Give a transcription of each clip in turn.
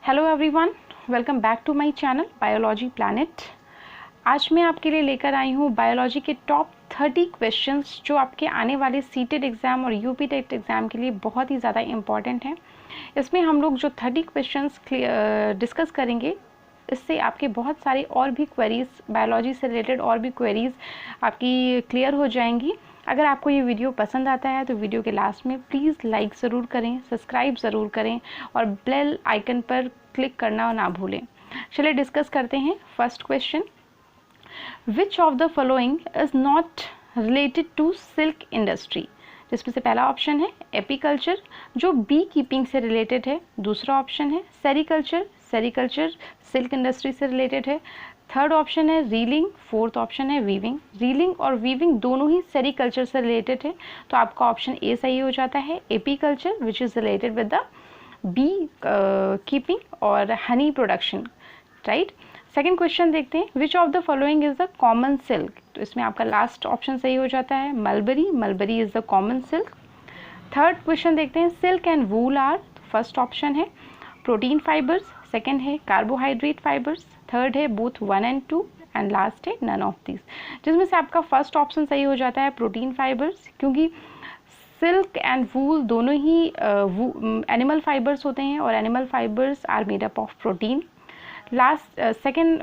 Hello everyone, welcome back to my channel biology planet. आज मैं आपके लिए लेकर आई हूँ बायोलॉजी के टॉप 30 क्वेश्चंस जो आपके आने वाले सीटेट एग्ज़ाम और यूपी टेट एग्ज़ाम के लिए बहुत ही ज़्यादा इम्पॉर्टेंट हैं। इसमें हम लोग जो 30 क्वेश्चंस डिस्कस करेंगे, इससे आपके बहुत सारे और भी क्वेरीज, बायोलॉजी से रिलेटेड और भी क्वेरीज आपकी क्लियर हो जाएंगी। अगर आपको ये वीडियो पसंद आता है तो वीडियो के लास्ट में प्लीज़ लाइक ज़रूर करें, सब्सक्राइब ज़रूर करें और बेल आइकन पर क्लिक करना ना भूलें। चलिए डिस्कस करते हैं। First question, which of the following is not related to silk industry? जिसमें से पहला ऑप्शन है एपीकल्चर, जो बी कीपिंग से रिलेटेड है। दूसरा ऑप्शन है सेरीकल्चर, सेरीकल्चर सिल्क इंडस्ट्री से रिलेटेड है। थर्ड ऑप्शन है रीलिंग, फोर्थ ऑप्शन है वीविंग। रीलिंग और वीविंग दोनों ही सेरीकल्चर से रिलेटेड है, तो आपका ऑप्शन ए सही हो जाता है, apiculture which is related with the beekeeping और honey production, right. Second question देखते हैं, which of the following is the common silk? तो इसमें आपका लास्ट ऑप्शन सही हो जाता है, mulberry, mulberry is the common silk. Third question देखते हैं, silk and wool are, first option है प्रोटीन फाइबर्स, सेकेंड है कार्बोहाइड्रेट फाइबर्स, थर्ड है बोथ 1 and 2 एंड लास्ट है नन ऑफ दिस। जिसमें से आपका फर्स्ट ऑप्शन सही हो जाता है प्रोटीन फाइबर्स, क्योंकि सिल्क एंड वूल दोनों ही एनिमल फाइबर्स होते हैं और animal fibres are made up of protein. Last second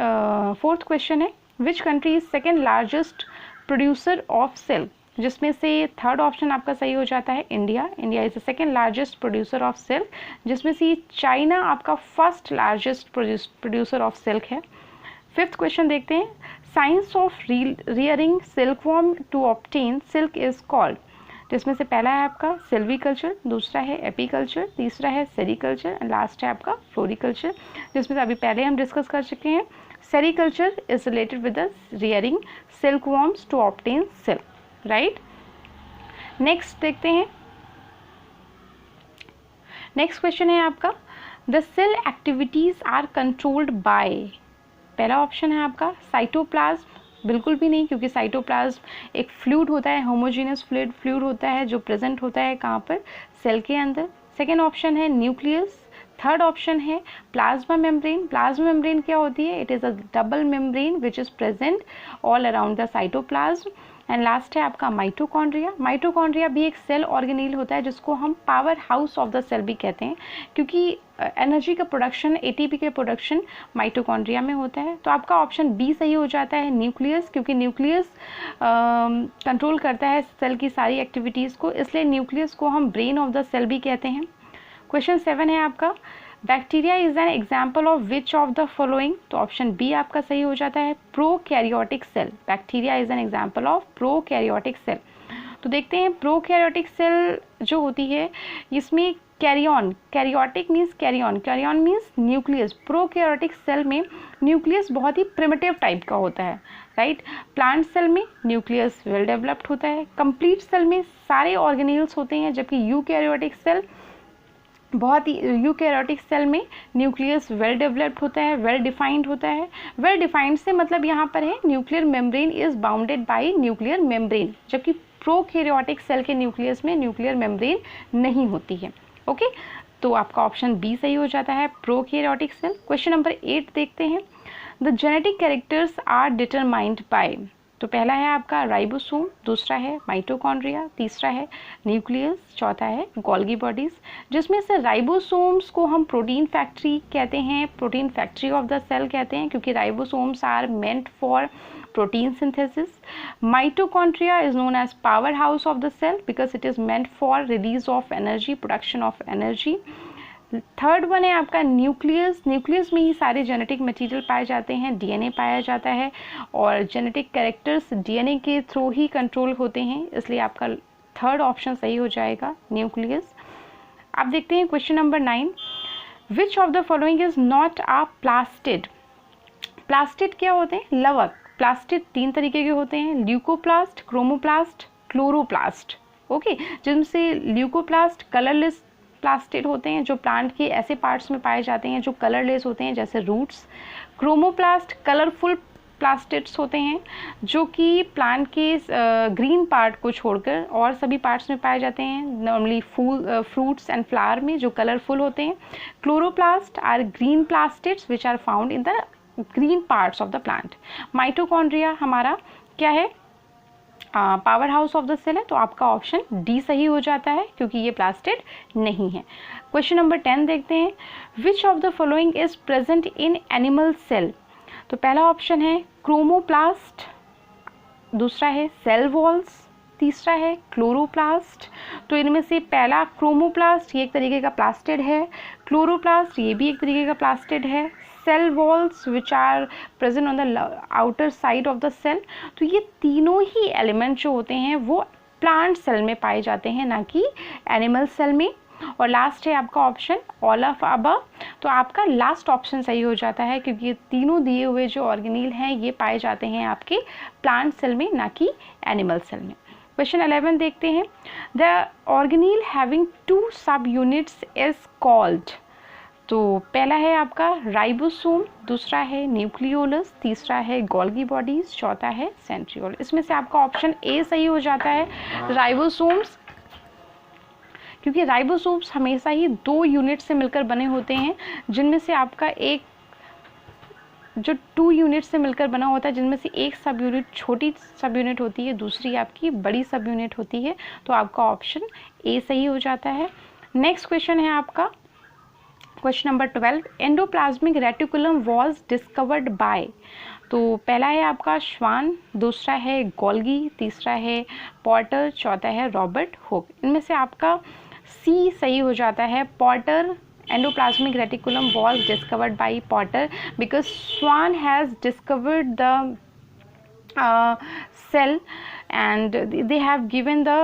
fourth question है, which country is second largest producer of silk? जिसमें से थर्ड ऑप्शन आपका सही हो जाता है India, India is the second largest producer of silk. जिसमें से चाइना आपका first largest producer of silk है। फिफ्थ क्वेश्चन देखते हैं, science of rearing silkworm to obtain silk is called? जिसमें से पहला है आपका सिल्वीकल्चर, दूसरा है एपीकल्चर, तीसरा है सेरीकल्चर एंड लास्ट है आपका फ्लोरीकल्चर। जिसमें से अभी पहले हम डिस्कस कर चुके हैं, sericulture is related with the rearing silkworms to obtain silk, right. Next देखते हैं, नेक्स्ट क्वेश्चन है आपका, the cell activities are controlled by? पहला ऑप्शन है आपका साइटोप्लाज्म, बिल्कुल भी नहीं, क्योंकि साइटोप्लाज्म एक फ्लूइड होता है, होमोजेनियस फ्लूइड होता है जो प्रेजेंट होता है कहाँ पर, सेल के अंदर। सेकेंड ऑप्शन है न्यूक्लियस। थर्ड ऑप्शन है प्लाज्मा मेम्ब्रेन। प्लाज्मा मेम्ब्रेन क्या होती है? It is a double membrane which is present all around the cytoplasm. And last है आपका माइटोकॉन्ड्रिया। माइटोकॉन्ड्रिया भी एक सेल ऑर्गेनील होता है जिसको हम power house of the cell भी कहते हैं, क्योंकि एनर्जी का प्रोडक्शन, एटीपी के प्रोडक्शन माइटोकॉन्ड्रिया में होता है। तो आपका ऑप्शन बी सही हो जाता है, न्यूक्लियस, क्योंकि न्यूक्लियस कंट्रोल करता है सेल की सारी एक्टिविटीज़ को, इसलिए न्यूक्लियस को हम ब्रेन ऑफ द सेल भी कहते हैं। क्वेश्चन 7 है आपका, bacteria is an example of which of the following? तो ऑप्शन बी आपका सही हो जाता है, prokaryotic cell. Bacteria is an example of prokaryotic cell. तो देखते हैं प्रोकैरियोटिक सेल जो होती है, इसमें karyon, karyotic means karyon, karyon means nucleus. Prokaryotic cell में न्यूक्लियस बहुत ही प्रिमिटिव टाइप का होता है, राइट। प्लांट सेल में न्यूक्लियस वेल डेवलप्ड होता है, कंप्लीट सेल में सारे ऑर्गेनील्स होते हैं, जबकि यूकैरियोटिक सेल बहुत ही, यूकैरियोटिक सेल में न्यूक्लियस वेल डेवलप्ड होता है, वेल डिफाइंड होता है। वेल डिफाइंड से मतलब यहाँ पर है nuclear membrane is bounded by nuclear membrane, जबकि प्रोकैरियोटिक सेल के न्यूक्लियस में न्यूक्लियर मेम्ब्रेन नहीं होती है, ओके। तो आपका ऑप्शन बी सही हो जाता है, प्रोकैरियोटिक सेल। क्वेश्चन नंबर 8 देखते हैं, the genetic characters are determined by? तो पहला है आपका राइबोसोम, दूसरा है माइटोकॉन्ड्रिया, तीसरा है न्यूक्लियस, चौथा है गोल्गी बॉडीज। जिसमें से राइबोसोम्स को हम प्रोटीन फैक्ट्री कहते हैं, protein factory of the cell कहते हैं, क्योंकि ribosomes are meant for protein synthesis. Mitochondria is known as powerhouse of the cell because it is meant for release of energy, production of energy. Third one है आपका nucleus. Nucleus में ही सारे genetic material पाए जाते हैं, DNA पाया जाता है और जेनेटिक कैरेक्टर्स डीएनए के थ्रू ही कंट्रोल होते हैं, इसलिए आपका थर्ड ऑप्शन सही हो जाएगा, न्यूक्लियस। आप देखते हैं question number 9, which of the following is not a plastid? Plastid क्या होते हैं? लवक। प्लास्टिड 3 तरीके के होते हैं, ल्यूकोप्लास्ट, क्रोमोप्लास्ट, क्लोरोप्लास्ट, ओके। जिनसे ल्यूकोप्लास्ट कलरलेस प्लास्टिड होते हैं, जो प्लांट के ऐसे पार्ट्स में पाए जाते हैं जो कलरलेस होते हैं, जैसे रूट्स। क्रोमोप्लास्ट कलरफुल प्लास्टिड्स होते हैं जो कि प्लांट के ग्रीन पार्ट को छोड़कर और सभी पार्ट्स में पाए जाते हैं, नॉर्मली फ्रूट्स एंड फ्लावर में जो कलरफुल होते हैं। Chloroplast are green plastids which are found in the green parts of the plant. Mitochondria हमारा क्या है, power house of the cell है, तो आपका ऑप्शन डी सही हो जाता है क्योंकि ये प्लास्टिड नहीं है। क्वेश्चन नंबर 10 देखते हैं, which of the following is present in animal cell. तो पहला ऑप्शन है क्रोमोप्लास्ट, दूसरा है सेल वॉल्स, तीसरा है क्लोरोप्लास्ट। तो इनमें से पहला क्रोमोप्लास्ट ये एक तरीके का प्लास्टिड है, क्लोरोप्लास्ट ये भी एक तरीके का प्लास्टिड है, cell walls which are present on the outer side of the cell. तो ये तीनों ही एलिमेंट जो होते हैं वो प्लांट सेल में पाए जाते हैं, ना कि एनिमल सेल में। और लास्ट है आपका ऑप्शन ऑल ऑफ अबव। तो आपका लास्ट ऑप्शन सही हो जाता है क्योंकि ये तीनों दिए हुए जो ऑर्गेनील हैं ये पाए जाते हैं आपके प्लांट सेल में, ना कि एनिमल सेल में। क्वेश्चन 11 देखते हैं, द ऑर्गेनील हैविंग 2 सब यूनिट्स इज कॉल्ड। तो पहला है आपका राइबोसोम, दूसरा है न्यूक्लियोलस, तीसरा है गोल्गी बॉडीज, चौथा है सेंट्रियोल। इसमें से आपका ऑप्शन ए सही हो जाता है, राइबोसोम्स, क्योंकि राइबोसोम्स हमेशा ही 2 यूनिट से मिलकर बने होते हैं, जिनमें से आपका एक जो 2 यूनिट से मिलकर बना होता है, जिनमें से एक सब यूनिट छोटी सब यूनिट होती है, दूसरी आपकी बड़ी सब यूनिट होती है। तो आपका ऑप्शन ए सही हो जाता है। नेक्स्ट क्वेश्चन है आपका question number 12, endoplasmic reticulum was discovered bye. तो पहला है आपका श्वान, दूसरा है गोल्गी, तीसरा है पॉटर, चौथा है रॉबर्ट हुक। इनमें से आपका सी सही हो जाता है, Porter. Endoplasmic reticulum was discovered by Porter because Schwann has discovered the cell and they have given the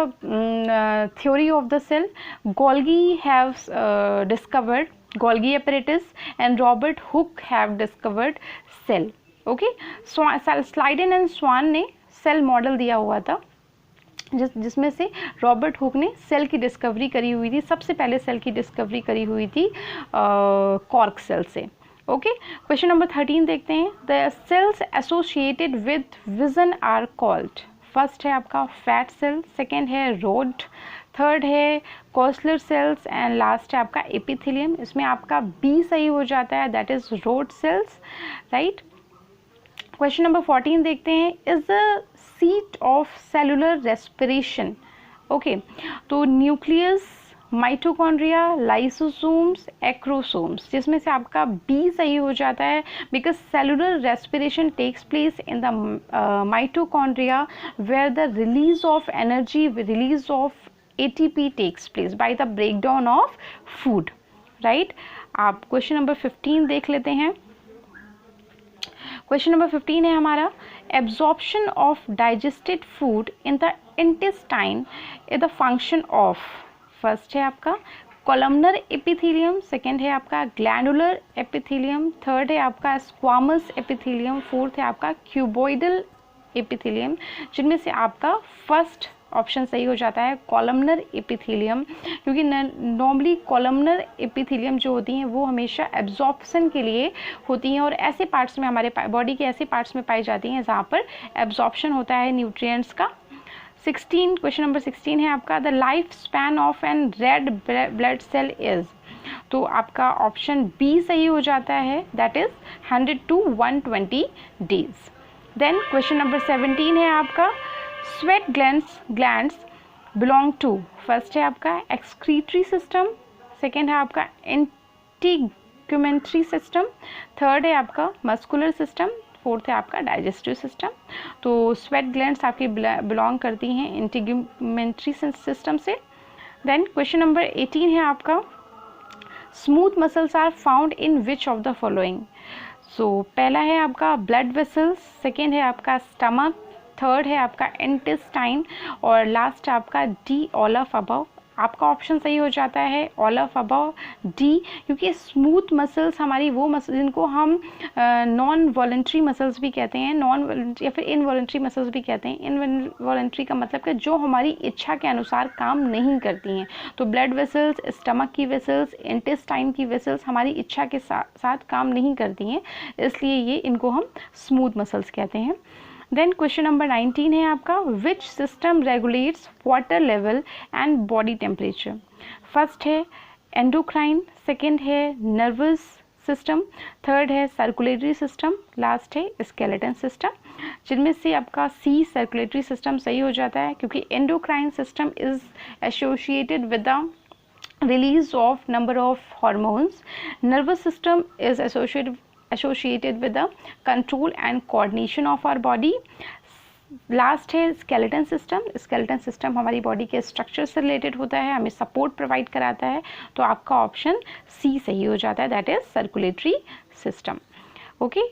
theory of the cell. Golgi have discovered Golgi apparatus and Robert Hooke have discovered cell. Okay, Sliden and Swan ने cell model दिया हुआ था जिसमें से Robert Hooke ने cell की discovery करी हुई थी, सबसे पहले सेल की डिस्कवरी करी हुई थी कॉर्क सेल से। ओके, क्वेश्चन नंबर 13 देखते हैं, the cells associated with vision are called. First है आपका फैट सेल, सेकेंड है रोड, थर्ड है कोस्लर सेल्स एंड लास्ट है आपका एपिथेलियम। इसमें आपका बी सही हो जाता है, that is rod cells, right. Question number 14 देखते हैं, is the seat of cellular respiration. Okay, तो न्यूक्लियस, माइटोकॉन्ड्रिया, लाइसोसोम्स, एक्रोसोम्स, जिसमें से आपका बी सही हो जाता है because cellular respiration takes place in the mitochondria where the release of energy, release of ATP takes place by the breakdown of food, right। आप question number 15 देख लेते हैं। क्वेश्चन नंबर 15 है हमारा, absorption of digested food in the intestine is the function of. First है आपका columnar epithelium, second है आपका ग्लैंडुलर एपिथेलियम, थर्ड है आपका स्क्वामस एपिथेलियम, फोर्थ है आपका क्यूबॉइडल एपिथेलियम, जिनमें से आपका फर्स्ट ऑप्शन सही हो जाता है कॉलमनर एपिथेलियम, क्योंकि नॉर्मली कॉलमनर एपिथेलियम जो होती हैं वो हमेशा एब्जॉर्प्शन के लिए होती हैं और ऐसे पार्ट्स में हमारे बॉडी के ऐसे पार्ट्स में पाई जाती हैं जहाँ पर एब्जॉर्प्शन होता है न्यूट्रिएंट्स का। 16 क्वेश्चन नंबर 16 है आपका, the life span of an red blood cell is. तो आपका ऑप्शन बी सही हो जाता है, that is 100 to 120 days. Then question number 17 है आपका, sweat glands belong to. First है आपका एक्सक्रीटरी सिस्टम, सेकेंड है आपका इंटीग्यूमेंट्री सिस्टम, थर्ड है आपका मस्कुलर सिस्टम, फोर्थ है आपका डाइजेस्टिव सिस्टम। तो स्वेट ग्लैंड्स आपकी बिलोंग करती हैं इंटीग्यूमेंट्री सिस्टम से। देन क्वेश्चन नंबर 18 है आपका, smooth muscles are found in which of the following. So पहला है आपका ब्लड वेसल्स, सेकेंड है आपका स्टमक, थर्ड है आपका इंटेस्टाइन और लास्ट आपका डी ऑल ऑफ अबव। आपका ऑप्शन सही हो जाता है ऑल ऑफ अबव डी, क्योंकि स्मूथ मसल्स हमारी वो मसल जिनको हम नॉन वॉलेंट्री मसल्स भी कहते हैं, नॉन या फिर इनवॉलेंट्री मसल्स भी कहते हैं। इनवॉलेंट्री का मतलब कि जो हमारी इच्छा के अनुसार काम नहीं करती हैं। तो ब्लड वेसल्स, स्टमक की वेसल्स, इंटेस्टाइन की वेसल्स हमारी इच्छा के साथ काम नहीं करती हैं, इसलिए ये इनको हम स्मूथ मसल्स कहते हैं। देन क्वेश्चन नंबर 19 है आपका, which system regulates water level and body temperature. First है एंडोक्राइन, सेकेंड है नर्वस सिस्टम, थर्ड है सर्कुलेटरी सिस्टम, लास्ट है स्केलेटन सिस्टम। जिनमें से आपका सी सर्कुलेटरी सिस्टम सही हो जाता है, क्योंकि endocrine system is associated with the release of number of hormones. Nervous system is associated with the control and coordination of our body. Last है स्केलेटन सिस्टम। स्केलेटन सिस्टम हमारी बॉडी के structure से related होता है, हमें support provide कराता है। तो आपका ऑप्शन सी सही हो जाता है, that is circulatory system. Okay,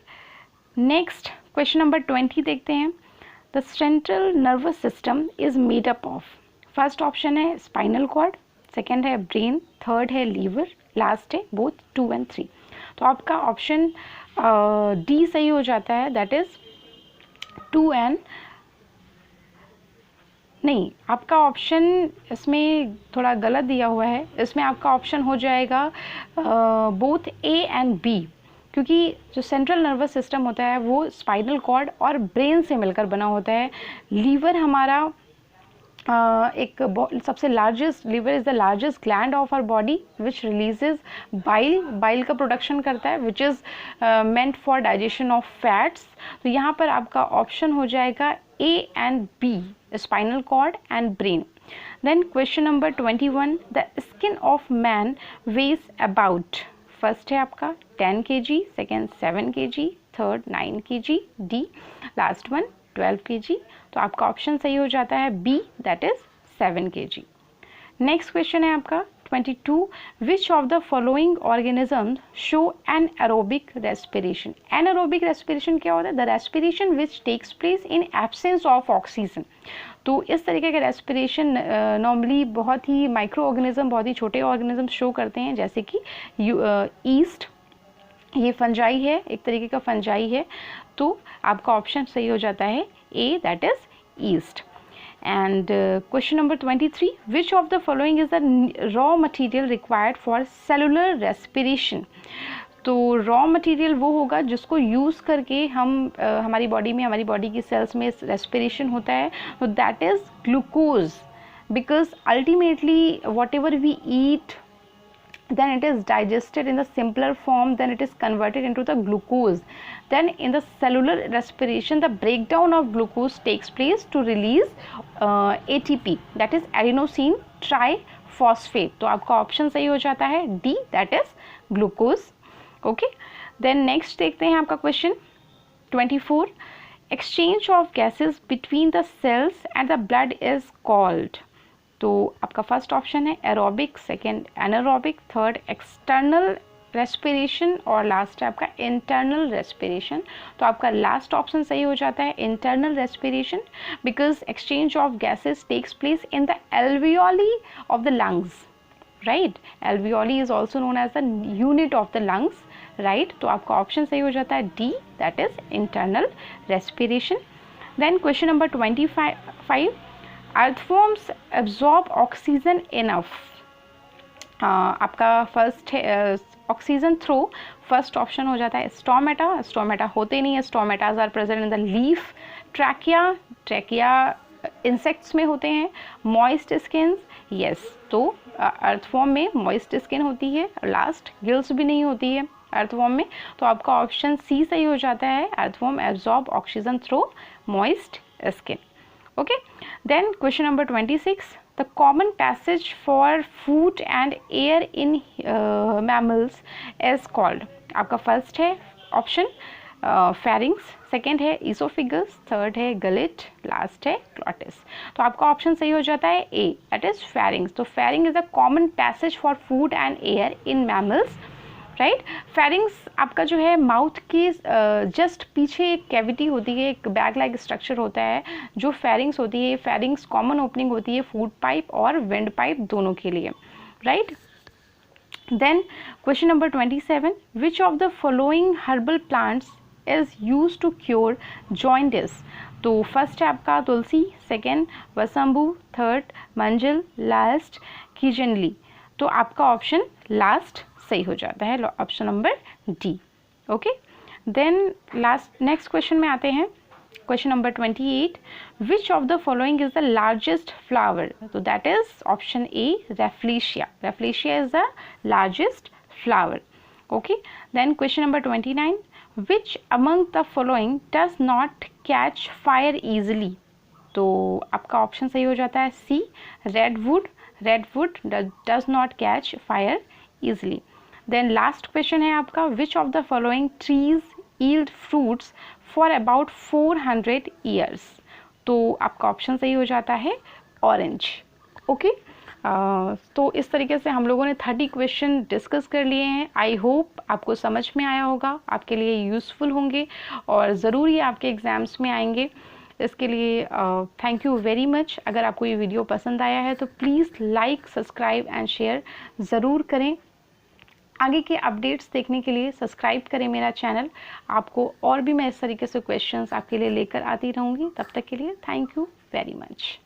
next question number 20 देखते हैं। The central nervous system is made up of. First option है स्पाइनल कॉर्ड, सेकेंड है ब्रेन, थर्ड है लीवर, लास्ट है बोथ 2 and 3। तो आपका ऑप्शन डी सही हो जाता है, दैट इज 2 and नहीं, आपका ऑप्शन इसमें थोड़ा गलत दिया हुआ है। इसमें आपका ऑप्शन हो जाएगा बोथ ए एंड बी, क्योंकि जो सेंट्रल नर्वस सिस्टम होता है वो स्पाइनल कॉर्ड और ब्रेन से मिलकर बना होता है। लीवर हमारा एक सबसे largest, liver is the largest gland of our body which releases bile का प्रोडक्शन करता है, which is meant for digestion of fats. तो यहाँ पर आपका ऑप्शन हो जाएगा A and B, spinal cord and brain. Then question number 21, the skin of man weighs about. First है आपका 10 kg, second 7 kg, third 9 kg, the last one 12 kg। तो आपका ऑप्शन सही हो जाता है B, that is 7 kg। Next question है आपका 22, which of the following organism show an aerobic respiration. Anaerobic respiration क्या होता है? The respiration which takes place in absence of oxygen. तो इस तरीके के रेस्पिरेशन नॉर्मली बहुत ही माइक्रो ऑर्गेनिज्म, बहुत ही छोटे ऑर्गेनिज्म शो करते हैं, जैसे कि ईस्ट, ये फंजाई है, एक तरीके का फंजाई है। तो आपका ऑप्शन सही हो जाता है A, that is yeast. And question number 23, which of the following is the raw material required for cellular respiration. तो रॉ मटेरियल वो होगा जिसको यूज़ करके हम हमारी बॉडी में, हमारी बॉडी की सेल्स में रेस्पिरेशन होता है। तो that is glucose, because ultimately whatever we eat, then it is digested in the simpler form, then it is converted into the glucose. Then in the cellular respiration, the breakdown of glucose takes place to release ATP, that is adenosine triphosphate. तो आपका option सही हो जाता है D, that is glucose. Okay, then next देखते हैं आपका question 24, exchange of gases between the cells and the blood is called। तो आपका फर्स्ट ऑप्शन है aerobic, second anaerobic, third external respiration और लास्ट है आपका इंटरनल रेस्पिरेशन। तो आपका लास्ट ऑप्शन सही हो जाता है internal respiration, because exchange of gases takes place in the alveoli of the lungs, right. Alveoli is also known as the unit of the lungs, right. तो आपका ऑप्शन सही हो जाता है D, that is internal respiration. Then question number 25, earthworms absorb oxygen enough। आपका first है oxygen through, first option हो जाता है स्टोमेटा। स्टोमेटा होते नहीं है, stomatas are present in the leaf. Trachea insects में होते हैं। मॉइस्ट स्किन, यस, तो अर्थवॉर्म में मॉइस्ट स्किन होती है। लास्ट गिल्स भी नहीं होती है अर्थवॉर्म में। तो आपका ऑप्शन सी सही हो जाता है, earthworm absorb oxygen through moist skin. Okay, then question number 26, the common passage for food and air in mammals is called। आपका फर्स्ट है ऑप्शन फेरिंग्स, सेकेंड है ईसोफिगस, थर्ड है गलेट, लास्ट है glottis. तो आपका ऑप्शन सही हो जाता है ए, दैट इज फेरिंग्स। तो pharynx is the common passage for food and air in mammals, right. Pharynx आपका जो है माउथ के जस्ट पीछे एक कैविटी होती है, एक बैग लाइक स्ट्रक्चर होता है जो फेरिंग्स होती है। फेरिंग्स कॉमन ओपनिंग होती है फूड पाइप और विंड पाइप दोनों के लिए, right. Then question number 27, which of the following herbal plants is use to cure jaundice. तो फर्स्ट है आपका tulsi, second vasambu, third manjal, last keezhanelli. तो आपका ऑप्शन लास्ट सही हो जाता है, option number D. Okay, then last next question में आते हैं। Question number 28, which of the following is the largest flower. तो that is option A rafflesia. Rafflesia is the largest flower. Okay, then question number 29, which among the following does not catch fire easily. तो आपका option सही हो जाता है C redwood. Redwood does not catch fire easily. Then last question है आपका, which of the following trees yield fruits for about 400 years। तो आपका ऑप्शन सही हो जाता है ऑरेंज। ओके, तो इस तरीके से हम लोगों ने 30 क्वेश्चन डिस्कस कर लिए हैं। आई होप आपको समझ में आया होगा, आपके लिए यूज़फुल होंगे और ज़रूर ये आपके एग्ज़ाम्स में आएंगे। इसके लिए थैंक यू वेरी मच। अगर आपको ये वीडियो पसंद आया है तो please like, subscribe and share ज़रूर करें। आगे के अपडेट्स देखने के लिए सब्सक्राइब करें मेरा चैनल। आपको और भी मैं इस तरीके से क्वेश्चंस आपके लिए लेकर आती रहूँगी। तब तक के लिए थैंक यू वेरी मच।